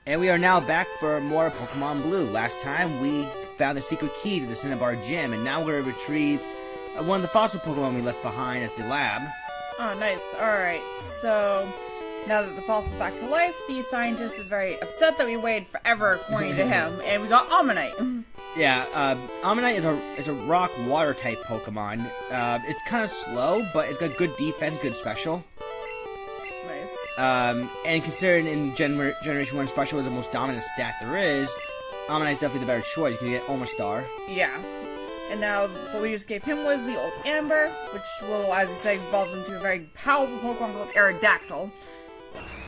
And we are now back for more Pokemon Blue. Last time we found the secret key to the Cinnibar Gym, and now we're going to retrieve one of the fossil Pokemon we left behind at the lab. Oh, nice. Alright, so now that the fossil's back to life, the scientist is very upset that we waited forever, according to him, and we got Ammonite. Yeah, Ammonite is a rock-water type Pokemon. It's kind of slow, but it's got good defense, good special. Nice. And considering in Generation 1 Special is the most dominant stat there is, Ammonite's definitely the better choice because you get Omastar. Yeah. And now, what we just gave him was the old Amber, which will, as you say, evolve into a very powerful Pokemon called Aerodactyl.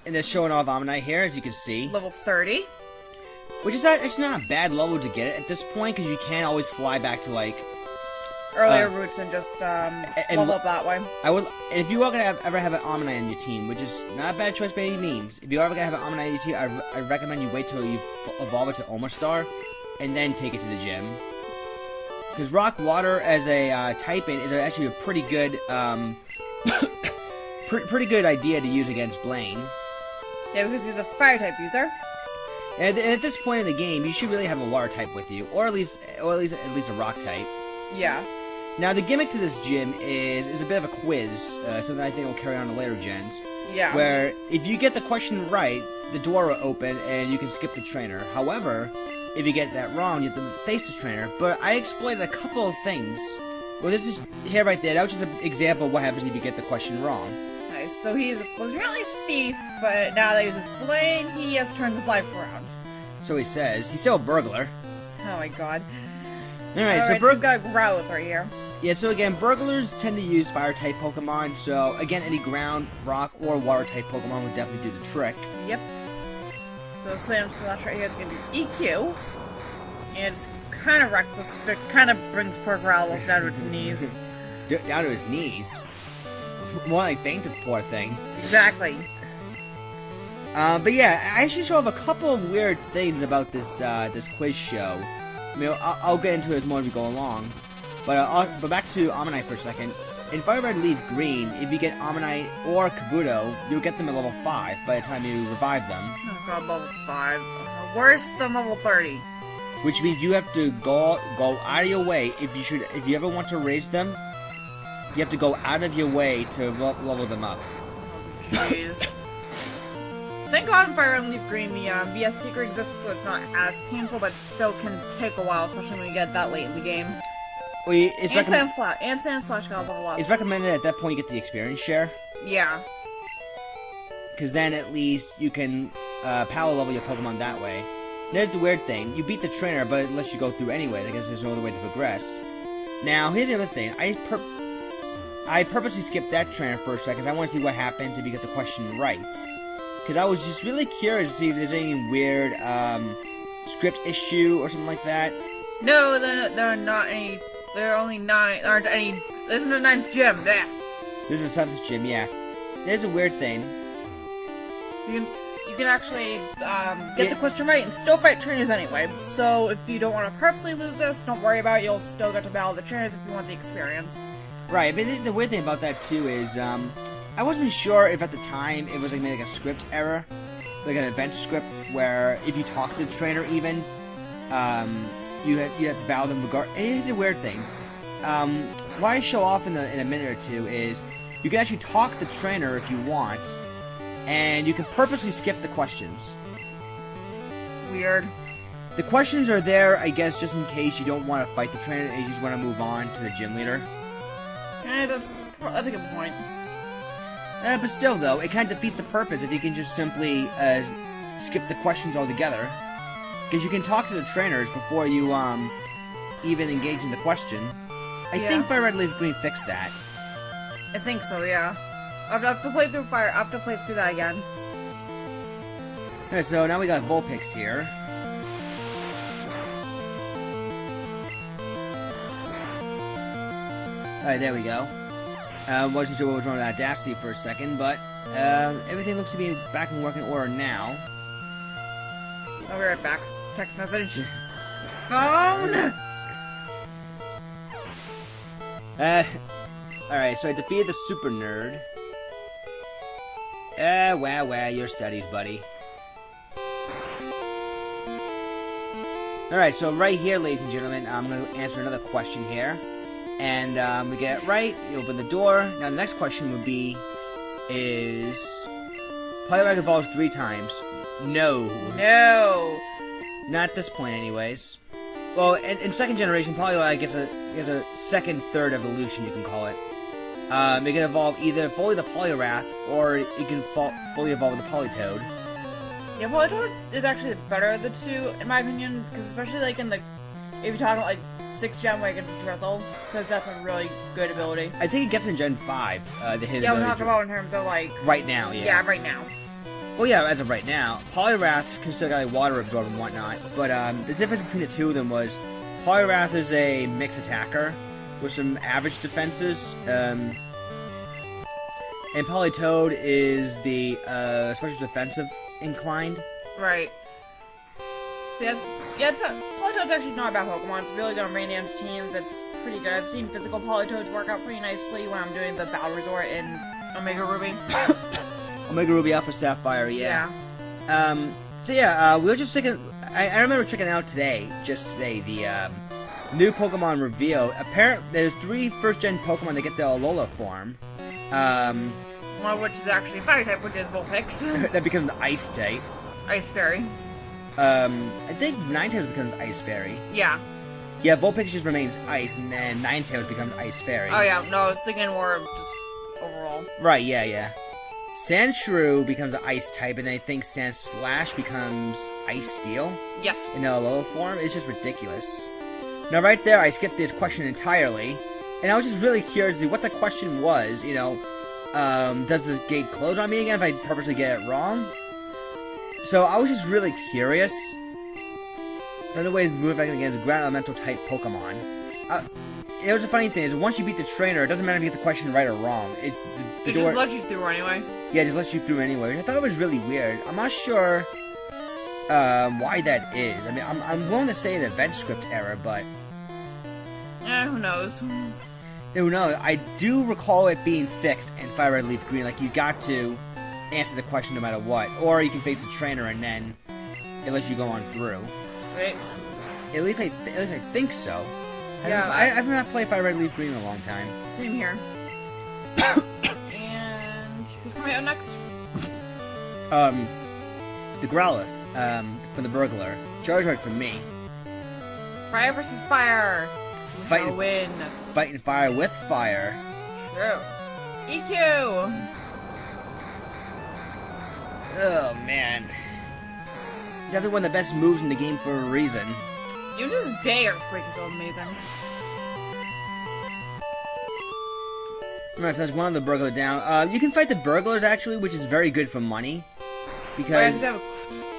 And it's showing off Ammonite here, as you can see. Level 30. Which is not a bad level to get it at this point, because you can always fly back to, like... earlier routes and just level up that way. And if you are going to ever have an Ammonite on your team, which is not a bad choice by any means, if you are ever going to have an Ammonite on your team, I recommend you wait till you evolve it to Omastar, and then take it to the gym. Because Rock Water as a typing is actually a pretty good, pretty good idea to use against Blaine. Yeah, because he's a fire type user. And at this point in the game, you should really have a water type with you, or at least a rock type. Yeah. Now the gimmick to this gym is a bit of a quiz, something I think will carry on to later gens. Yeah. Where if you get the question right, the door will open and you can skip the trainer. However, if you get that wrong, you have to face the trainer. But I explained a couple of things. Well, this is here right there. That was just an example of what happens if you get the question wrong. Nice. So he was really a thief, but now that he's a Blaine, he has turned his life around. So he says. He's still a burglar. Oh my god. Alright, so we've got Growlithe right here. Yeah, so again, burglars tend to use fire-type Pokemon, so again, any ground, rock, or water-type Pokemon would definitely do the trick. Yep. So Slam Slash right here is going to do EQ. And it's kind of reckless. It kind of brings poor Growlithe down to its knees. Down to his knees? More like fainted, poor thing. Exactly. But yeah, I actually show up a couple of weird things about this this quiz show. I mean, I'll get into it more as we go along. But back to Ammonite for a second. In Fire Red Leaf Green, if you get Ammonite or Kabuto, you'll get them at level 5 by the time you revive them. Oh god, level 5. Worse than level 30. Which means you have to go out of your way. If you ever want to raise them, you have to go out of your way to level them up. Jeez. Thank God in Fire Red Leaf Green the BS secret exists, so it's not as painful, but still can take a while, especially when you get that late in the game. Well, and Sand Slash got level up. It's recommended at that point you get the experience share. Yeah. Because then at least you can power level your Pokemon that way. There's the weird thing. You beat the trainer, but it lets you go through anyway. I guess there's no other way to progress. Now, here's the other thing. I purposely skipped that trainer for a second. I want to see what happens if you get the question right. Because I was just really curious to see if there's any weird script issue or something like that. No, there are not any. There are only 9. There aren't any. There isn't a 9th gym. There. This is a 7th gym, yeah. There's a weird thing. You can actually get the question right and still fight trainers anyway. So if you don't want to purposely lose this, don't worry about it. You'll still get to battle the trainers if you want the experience. Right, but the weird thing about that too is I wasn't sure if at the time it was like maybe like a script error, like an event script where if you talk to the trainer even, you have to battle them regard. It is a weird thing. What I show off in a minute or two is you can actually talk to the trainer if you want, and you can purposely skip the questions. Weird. The questions are there, I guess, just in case you don't want to fight the trainer and you just want to move on to the gym leader. That's a good point. But still, though, it kind of defeats the purpose if you can just simply skip the questions altogether. Because you can talk to the trainers before you even engage in the question. I think Fire Red Leaf Green fixed that. I think so, yeah. I have to play through Fire. I have to play through that again. Alright, so now we got Vulpix here. Alright, there we go. Wasn't sure what was wrong with Audacity for a second, but everything looks to be back in working order now. I'll be right back. Text message. Phone! Alright, so I defeated the Super Nerd. Well, your studies, buddy. Alright, so right here, ladies and gentlemen, I'm going to answer another question here. And we get it right, you open the door. Now the next question would be, is Poliwag evolves 3 times? No. No. Not at this point, anyways. Well, in second generation, Poliwag gets a second, third evolution, you can call it. It can evolve either fully the Poliwrath, or it can fully evolve the Politoed. Yeah, Politoed is actually better of the two, in my opinion, because especially like if you're talking like 6th gen where it gets Drizzle, because that's a really good ability. I think it gets in Gen 5, the hit Yeah, we're ability. talking about in terms of like... Right now, yeah. Yeah, right now. Well, yeah, as of right now. Poliwrath can still got like water absorb and whatnot, but the difference between the two of them was Poliwrath is a mixed attacker with some average defenses, and Politoed is the special defensive inclined. Right. See, Politoed's actually not a bad Pokemon. It's really good on rain dance teams. It's pretty good. I've seen physical Politoeds work out pretty nicely when I'm doing the Battle Resort in Omega Ruby. Omega Ruby Alpha Sapphire, yeah. Yeah. So yeah, we were just checking. I remember checking out just today, the new Pokemon reveal. Apparently, there's 3 first-gen Pokemon that get the Alola form. One of which is actually Fire type, which is Vulpix. That becomes Ice type. Ice Fairy. I think Ninetales becomes Ice Fairy. Yeah. Yeah, Vulpix just remains Ice, and then Ninetales becomes Ice Fairy. Oh yeah, no, I was thinking more of just overall. Right, yeah. Sandshrew becomes an Ice type, and then I think Sandslash becomes Ice Steel. Yes. In the Alola form. It's just ridiculous. Now, right there, I skipped this question entirely, and I was just really curious to see what the question was. Does the gate close on me again if I purposely get it wrong? So I was just really curious. Another way to move back against ground elemental type Pokemon. It was a funny thing is once you beat the trainer, it doesn't matter if you get the question right or wrong. It just lets you through anyway. Yeah, it just lets you through anyway. Which I thought it was really weird. I'm not sure why that is. I mean, I'm willing to say an event script error, but who knows? Who knows? I do recall it being fixed in Fire Red Leaf Green. Like you got to answer the question no matter what, or you can face the trainer and then it lets you go on through. Right. At least I think so. Yeah. I've not played Fire Red Leaf Green in a long time. Same here. And who's coming out next? The Growlithe, from the Burglar. Charizard from me. Fire versus fire. Who shall win? Fighting fire with fire. True. EQ. Oh man. Definitely one of the best moves in the game for a reason. Even to this day, Earthquake is so amazing. Alright, so that's one of the Burglar down. You can fight the Burglars actually, which is very good for money. Because they have a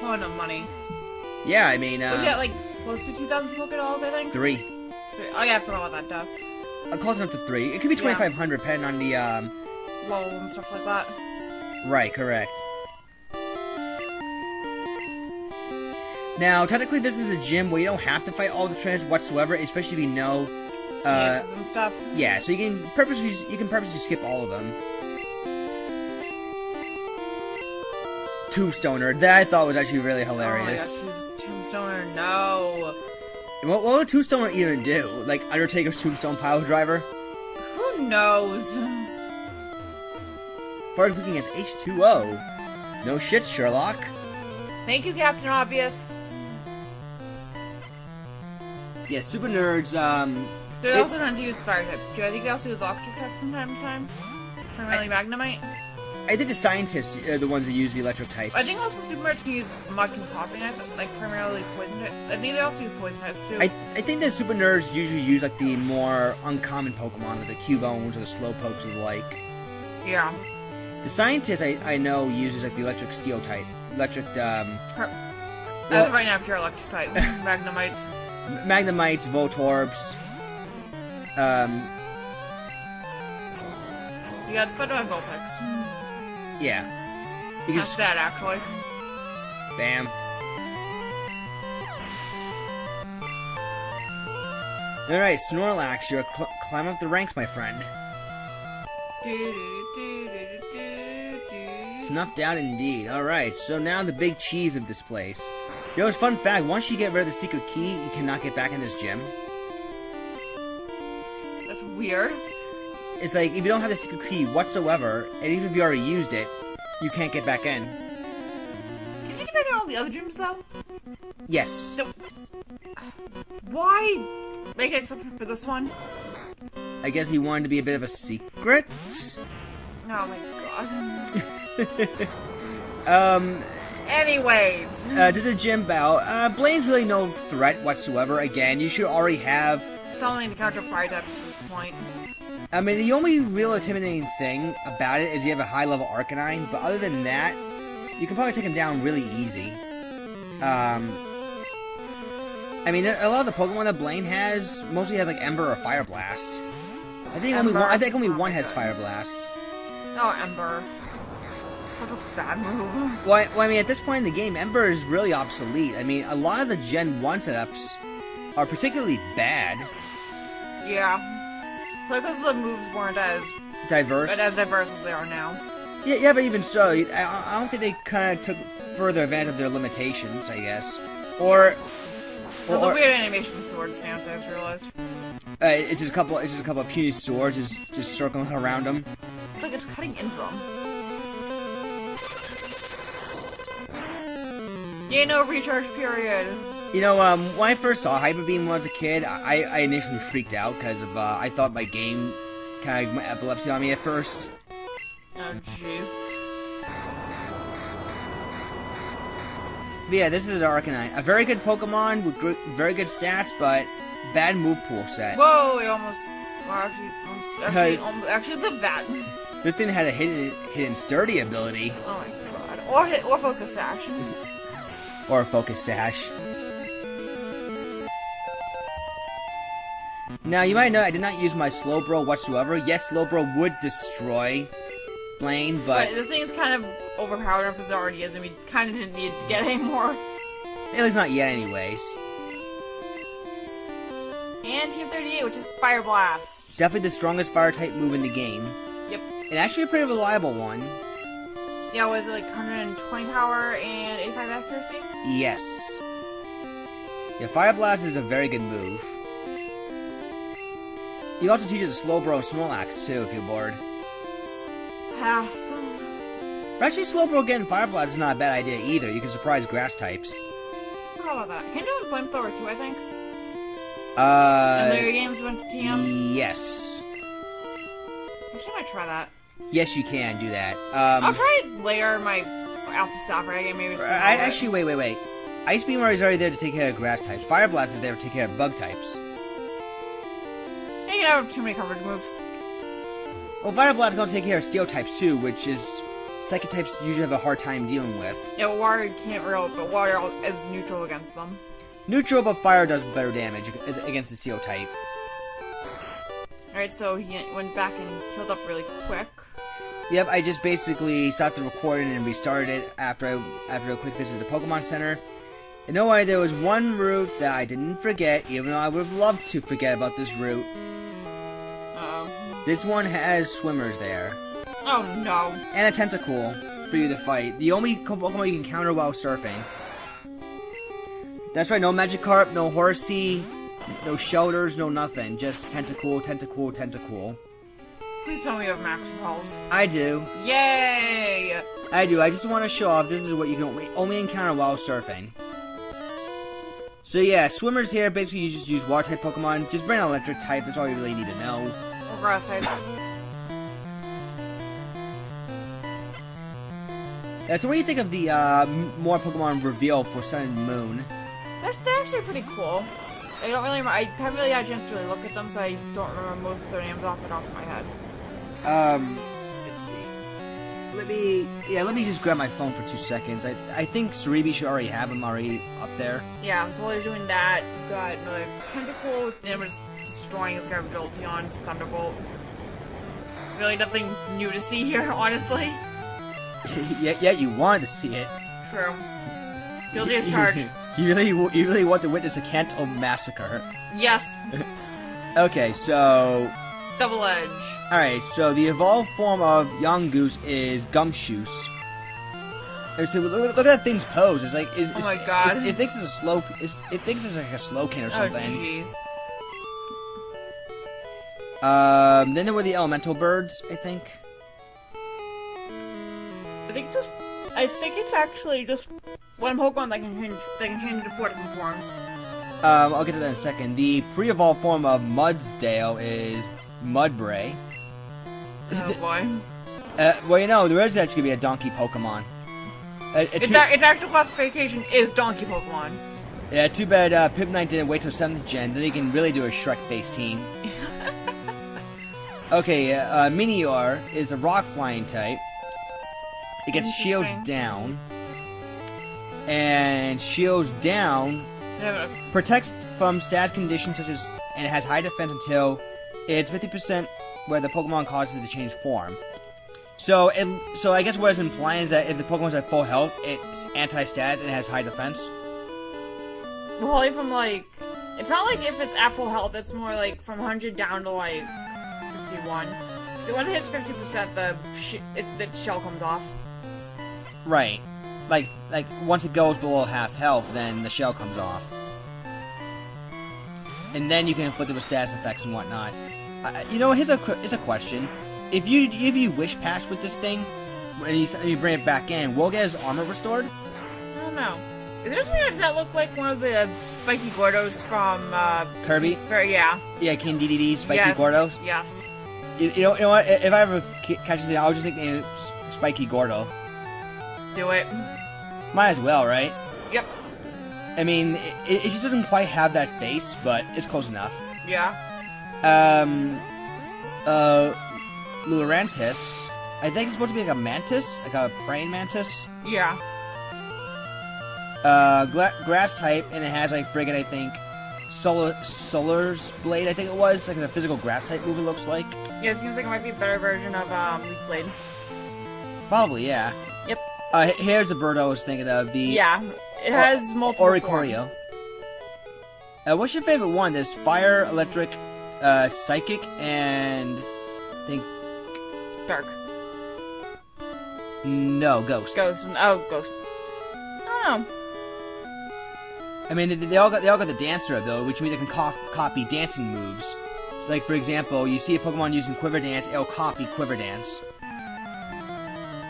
ton of money. Yeah, I mean, we got like close to 2,000 Pokédolls, I think. 3. Oh yeah, I forgot about that stuff. Close enough to 3. It could be 2,500 depending on the levels and stuff like that. Right, correct. Now, technically, this is a gym where you don't have to fight all the trainers whatsoever, especially if you know dances and stuff. Yeah, so you can purposely skip all of them. Tombstoner, that I thought was actually really hilarious. Oh my god, Tombstoner, no. What would Tombstoner even do? Like Undertaker's Tombstone Pile Driver? Who knows? Far as weakening against H2O. No shit, Sherlock. Thank you, Captain Obvious. Yeah, Super Nerds, They're also known to use fire types too. I think they also use electric types from time to time. Primarily Magnemite. I think the scientists are the ones that use the electric types. I think also Super Nerds can use Mud and Coughing, like primarily poison types. I think they also use poison types too. I think that Super Nerds usually use like the more uncommon Pokemon, like the Cubones or the Slowpokes or the like. Yeah. The scientist I know uses like the electric steel type. Electric, right now, pure electric type. Magnemites. Magnemites, Voltorbs. You got Spider-Man Vulpix. Yeah. That's sad, actually. Bam. Alright, Snorlax, you're climb up the ranks, my friend. Do-do-do-do-do-do-do. Snuffed out indeed. Alright, so now the big cheese of this place. Yo, it's fun fact, once you get rid of the secret key, you cannot get back in this gym. That's weird. It's like, if you don't have the secret key whatsoever, and even if you already used it, you can't get back in. Did you get back in all the other gyms, though? Yes. No. Why make an exception for this one? I guess he wanted to be a bit of a secret? Oh my god. Anyways. To the gym bout, Blaine's really no threat whatsoever. Again, you should already have... It's only to counter fire type at this point. I mean, the only real intimidating thing about it is you have a high-level Arcanine, but other than that, you can probably take him down really easy. I mean, a lot of the Pokemon that Blaine has mostly has like Ember or Fire Blast. I think only one has Fire Blast. Oh, Ember. Such a bad move. Well, I mean, at this point in the game, Ember is really obsolete. I mean, a lot of the Gen 1 setups are particularly bad. Yeah. Because the moves weren't as diverse as they are now. Yeah, but even so, I don't think they kind of took further advantage of their limitations, I guess. Or the weird animation sword stance, I just realized. It's just a couple of puny swords just circling around them. It's like it's cutting into them. Yeah, no recharge period. You know, when I first saw Hyper Beam when I was a kid, I initially freaked out because of I thought my game kind of went epilepsy on me at first. Oh, jeez. But yeah, this is an Arcanine. A very good Pokemon with very good stats, but bad move pool set. Whoa, it almost... Well, actually lived that. This thing had a hidden sturdy ability. Oh my god. Or focus sash. Or a focus sash. Now, you might know I did not use my Slowbro whatsoever. Yes, Slowbro would destroy Blaine, but the thing is kind of overpowered enough as it already is, and we kind of didn't need to get any more. At least not yet, anyways. And Team 38, which is Fire Blast. Definitely the strongest fire-type move in the game. Yep. And actually a pretty reliable one. Yeah, was it like 120 power and 85 accuracy? Yes. Yeah, Fire Blast is a very good move. You also teach it the Slowbro Snorlax, too, if you're bored. Awesome. But actually, Slowbro getting Fire Blast is not a bad idea either. You can surprise grass types. How about that? Can you do the Flamethrower too, I think? In later games against TM? Yes. Actually, I might try that. Yes, you can do that. I'll try it later in my Alpha Sapphire game, maybe. Actually, wait. Ice Beam is already there to take care of grass types. Fire Blast is there to take care of bug types. You can have too many coverage moves. Well, Fire Blast is going to take care of steel types too, which is psychic types usually have a hard time dealing with. Yeah, but water can't real, but water is neutral against them. Neutral, but fire does better damage against the steel type. Alright, so he went back and healed up really quick. Yep, I just basically stopped the recording and restarted it after a quick visit to the Pokemon Center. And don't worry, there was one route that I didn't forget, even though I would have loved to forget about this route. Uh-oh. This one has swimmers there. Oh no. And a Tentacool for you to fight. The only Pokemon you can counter while surfing. That's right, no Magikarp, no Horsey, no Shelters, no nothing. Just Tentacool, Tentacool, Tentacool. Please tell me you have max rolls. I do. Yay! I do. I just want to show off this is what you can only encounter while surfing. So yeah, swimmers here, basically you just use water-type Pokemon. Just bring an electric type, that's all you really need to know. Or grass type. So what do you think of the more Pokemon reveal for Sun and Moon? So they're actually pretty cool. I haven't really had a chance to really look at them, so I don't remember most of their names off the top of my head. Let's see. Let me just grab my phone for 2 seconds. I think Cerebi should already have them already up there. Yeah, so while he's doing that, we've got another Tentacool, then we're just destroying his guy with Jolteon's Thunderbolt. Really nothing new to see here, honestly. yeah, you wanted to see it. True. Guilty as charged. You really want to witness a Kanto massacre. Yes. Okay, so... Double Edge. Alright, so the evolved form of Yongoose is Gumshoos. So look at that thing's pose. It's like, oh my god! It thinks it's a slow. It thinks it's like a Slowking or something. Oh jeez. Then there were the elemental birds, I think. I think it's actually just one Pokemon that can change into 4 different forms. I'll get to that in a second. The pre-evolved form of Mudsdale is Mudbray. Oh boy. Well, you know, there is actually going to be a donkey Pokemon. Its actual classification is donkey Pokemon. Yeah, too bad Pip9 didn't wait till 7th gen, then he can really do a Shrek-based team. Okay, Minior is a rock flying type. It gets shields down. And shields down protects from stats conditions such as, and it has high defense until it's 50% where the Pokemon causes it to change form. So I guess what it's implying is that if the Pokemon's at full health, it's anti-stats and it has high defense. Well, probably from like, it's not like if it's at full health, it's more like from 100 down to like 51. So once it hits 50%, the shell comes off. Right. Like once it goes below half health, then the shell comes off. And then you can inflict it with status effects and whatnot. You know, here's a question. If you wish pass with this thing, and you bring it back in, will it get his armor restored? I don't know. Does that look like one of the spiky Gordos from Kirby? Yeah. Yeah, King DDD Spiky Gordos? Yes. You know what? If I ever catch it, I'll just nickname it Spiky Gordo. Do it. Might as well, right? Yep. I mean, it just doesn't quite have that face, but it's close enough. Yeah. Lurantis, I think it's supposed to be like a mantis, like a praying mantis. Yeah. Grass type, and it has like friggin', I think, Solar's Blade, I think it was, like a physical grass type move it looks like. Yeah, it seems like it might be a better version of Leaf Blade. Probably, yeah. Yep. Here's the bird I was thinking of. Yeah, it has multiple Oricorio. What's your favorite one? There's Fire, Electric, Psychic, and I think Dark. No, Ghost. Ghost. Oh, Ghost. I don't know. I mean, they all got the Dancer ability, which means they can copy dancing moves. Like, for example, you see a Pokemon using Quiver Dance, it'll copy Quiver Dance.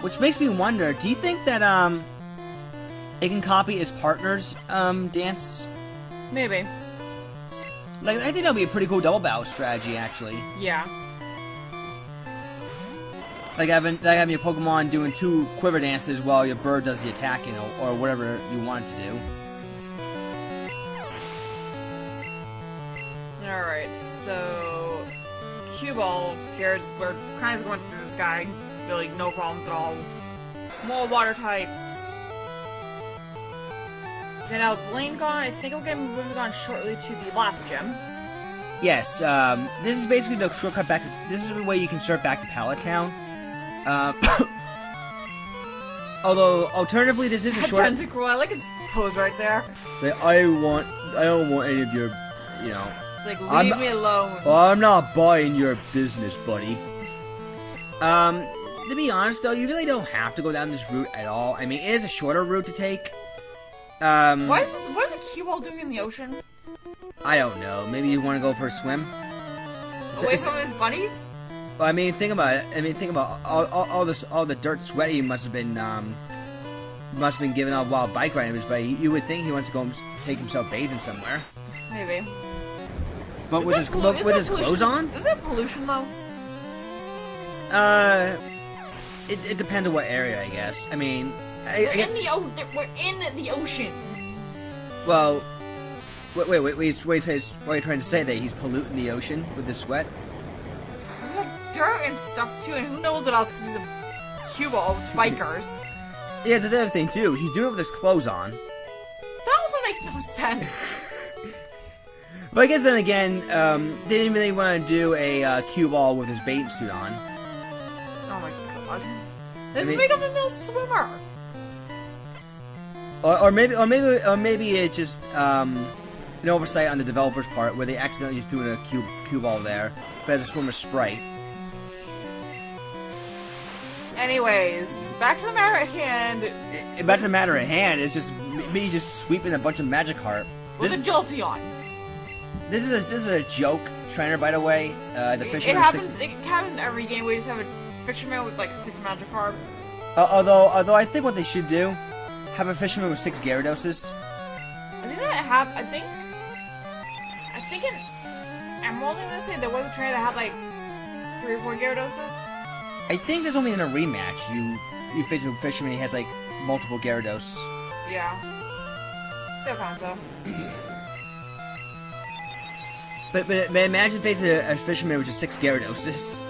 Which makes me wonder, do you think that, it can copy its partner's, dance? Maybe. Like, I think that'd be a pretty cool double battle strategy, actually. Yeah. Like having your Pokemon doing 2 Quiver Dances while your bird does the attacking, or whatever you want it to do. Alright, so Cue Ball appears, we're kind of going through this guy, really no problems at all. More water types. So now Blaine gone, I think I'm going to be moving on shortly to the last gym. Yes, this is basically the shortcut back to, this is the way you can start back to Pallet Town. Although, alternatively, this is a short... Tentacle, I like its pose right there. Like, I don't want any of your, you know... It's like, leave me alone. Well, I'm not buying your business, buddy. To be honest, though, you really don't have to go down this route at all. I mean, it is a shorter route to take. What is a Cue Ball doing in the ocean? I don't know. Maybe you want to go for a swim? Away from his buddies? Well, I mean, think about it. I mean, think about all the dirt sweat he must have been giving off while bike riding. But you would think he wants to go take himself bathing somewhere. Maybe. But with his clothes on? Is that pollution though? It depends on what area, I guess. I mean, we're in the ocean. Well, wait. What are you trying to say? That he's polluting the ocean with his sweat? Dirt and stuff too, and who knows what else, because he's a Cue Ball with bikers. Yeah, it's another thing too. He's doing it with his clothes on. That also makes no sense. But I guess then again, they didn't really want to do a Cue Ball with his bait suit on. Oh my god. Let's make him a mill swimmer. Or maybe it's just an oversight on the developer's part where they accidentally just threw in a Cue Ball there, but as a swimmer sprite. Anyways, back to the matter at hand. Back to the matter at hand, it's just me just sweeping a bunch of Magikarp. With a Jolteon. This is a joke trainer, by the way. The fisherman. It happens in every game. We just have a fisherman with like 6 Magikarp. Although I think what they should do, have a fisherman with 6 Gyarados. I think in Emerald, I'm gonna say there was a trainer that had like 3 or 4 Gyarados. I think there's only in a rematch you face a fisherman he has like multiple Gyarados. Yeah. Still counts though. But imagine facing a fisherman with just 6 Gyarados. Jeez.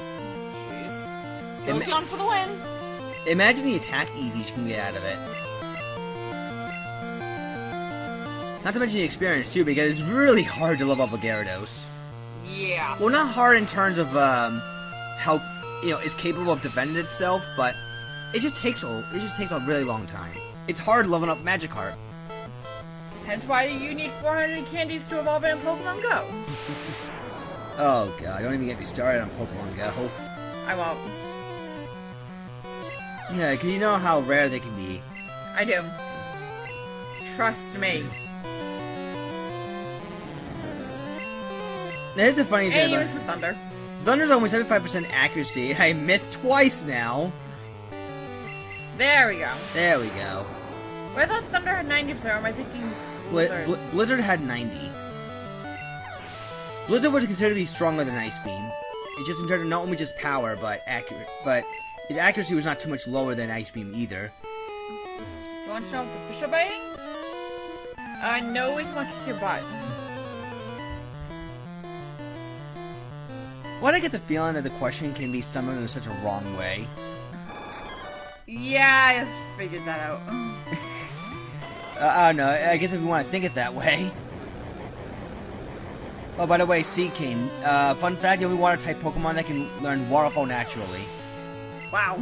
Jolteon for the win. Imagine the attack EV you can get out of it. Not to mention the experience too, because it's really hard to level up a Gyarados. Yeah. Well, not hard in terms of how it's capable of defending itself, but it just takes a really long time. It's hard leveling up Magikarp. Hence why you need 400 candies to evolve in Pokemon Go. Oh god, don't even get me started on Pokemon Go. I won't. Yeah, because you know how rare they can be. I do. Trust me. There's a funny thing And about use the Thunder. Thunder's only 75% accuracy, and I missed twice now. There we go. There we go. Well, I thought Thunder had 90%, or am I thinking Blizzard? Blizzard had 90. Blizzard was considered to be stronger than Ice Beam. It just in terms of not only just power, but its accuracy was not too much lower than Ice Beam either. You want to know if the fish are biting? No, we just want to kick your butt. Why do I get the feeling that the question can be summoned in such a wrong way? Yeah, I just figured that out. I don't know, I guess if you want to think it that way. Oh, by the way, Sea King. Fun fact, the only water-type Pokemon that can learn Waterfall naturally. Wow.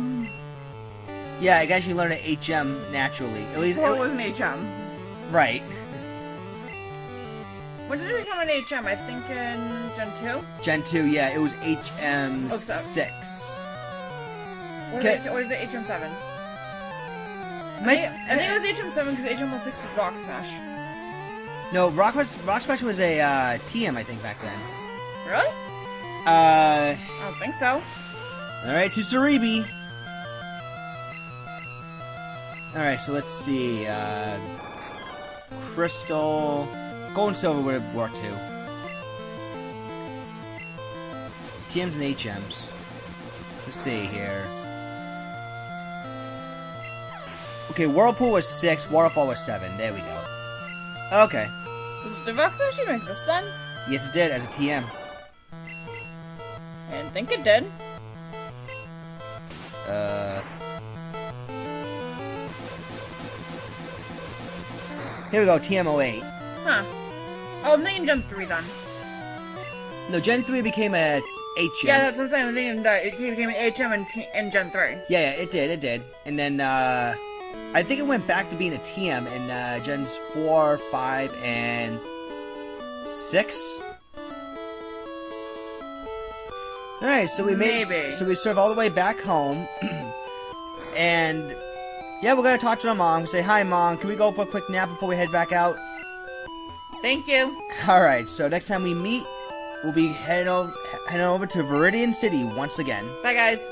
Yeah, I guess you learn an HM naturally. At least Before it was an HM. Right. When did it become an HM? I think in Gen 2? Gen 2, yeah, it was HM 6. Or is it HM 7? I think it was HM 7 because HM 6 was Rock Smash. No, Rock Smash was a TM, I think, back then. Really? I don't think so. Alright, to Cerebi. Alright, so let's see. Crystal. Gold and Silver would have worked too. TMs and HMs. Let's see here. Okay, Whirlpool was 6, Waterfall was 7. There we go. Okay. Did Rock Smash even exist then? Yes, it did, as a TM. I didn't think it did. Here we go, TM08. Huh. Oh, I'm thinking Gen 3 then. No, Gen 3 became a HM. Yeah, that's what I'm saying. I'm thinking that it became an HM in Gen 3. Yeah, it did. And then, I think it went back to being a TM in, Gens 4, 5, and 6? Alright, so we made it, so we serve all the way back home. And, yeah, we're gonna talk to our mom, say, hi, Mom, can we go for a quick nap before we head back out? Thank you. Alright, so next time we meet, we'll be heading over to Viridian City once again. Bye, guys.